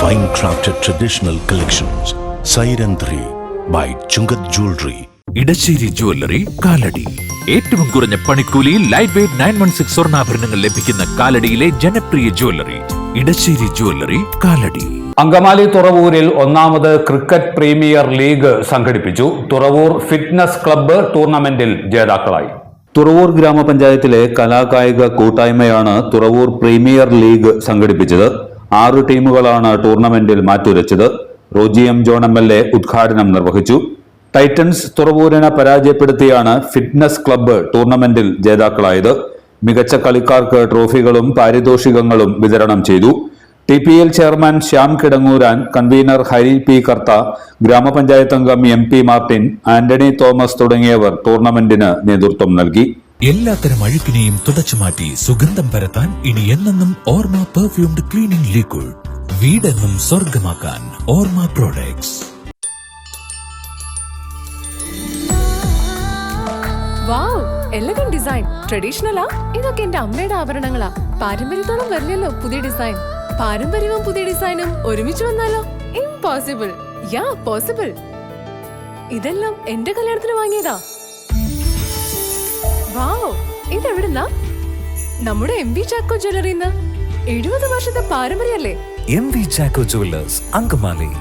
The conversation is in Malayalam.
Fine crafted traditional collections. Siren 3 by Chungat Jewelry. Edasseri jewellery Kalady. ഏറ്റവും കുറഞ്ഞ പണിക്കൂലിയിൽ ലൈറ്റ് വെയ്റ്റ് 916 സ്വർണ്ണാഭരണങ്ങൾ ലഭിക്കുന്ന കാലടിയിലെ ജനപ്രിയ ജ്വല്ലറി ഇടശ്ശേരി ജ്വല്ലറി കാലടി. അങ്കമാലി തുറവൂരിൽ ഒന്നാമത് ക്രിക്കറ്റ് പ്രീമിയർ ലീഗ് സംഘടിപ്പിച്ചു. തുറവൂർ ഫിറ്റ്നസ് ക്ലബ്ബ് ടൂർണമെന്റിൽ ജേതാക്കളായി. തുറവൂർ ഗ്രാമപഞ്ചായത്തിലെ കലാകായിക കൂട്ടായ്മയാണ് തുറവൂർ പ്രീമിയർ ലീഗ് സംഘടിപ്പിച്ചത്. 6 ടീമുകളാണ് ടൂർണമെന്റിൽ മാറ്റുരച്ചത്. റോജി എം ജോൺ MLA ഉദ്ഘാടനം നിർവഹിച്ചു. ടൈറ്റൻസ് തുറവൂരിനെ പരാജയപ്പെടുത്തിയാണ് ഫിറ്റ്നസ് ക്ലബ്ബ് ടൂർണമെന്റിൽ ജേതാക്കളായത്. മികച്ച കളിക്കാർക്ക് ട്രോഫികളും പാരിതോഷികങ്ങളും വിതരണം ചെയ്തു. TPL chairman Shyam Kidangooran, convener Hari P Kartha, grama panchayat അംഗം MP മാർട്ടിൻ, ആന്റണി തോമസ് തുടങ്ങിയവർ ടൂർണമെന്റിന് നേതൃത്വം നൽകി. എല്ലാത്തരം അഴുക്കിനെയും തുടച്ചുമാറ്റി സുഗന്ധം പരത്താൻ ഇനി എന്നെന്നും ഓർമ്മ പെർഫ്യൂംഡ് ക്ലീനിംഗ് ലിക്വിഡ്. വീടെന്നും സ്വർഗമാക്കാൻ ഓർമ്മ പ്രോഡക്ട്സ്. വാവ്, എലഗന്റ് ഡിസൈൻ. ട്രഡീഷണലാ? ഇതൊക്കെ എന്റെ അമ്മയുടെ ആഭരണങ്ങളാ. പാരമ്പര്യത്തോളം വരില്ലല്ലോ പുതിയ ഡിസൈൻ. പാരമ്പര്യവും പുതിയ ഡിസൈനും ഒരുമിച്ച് വന്നാലോ? ഇംപോസിബിൾ. യാ പോസിബിൾ. ഇതെല്ലാം എന്റെ കല്യാണത്തിന് വാങ്ങിയതാ. വാവ്, ഇതെവിടുന്നാ? നമ്മുടെ MV ചാക്കോ ജ്വല്ലറിന്ന്. 70 വർഷത്തെ പാരമ്പര്യല്ലേ? MV Chacko jewellers, Angamaly.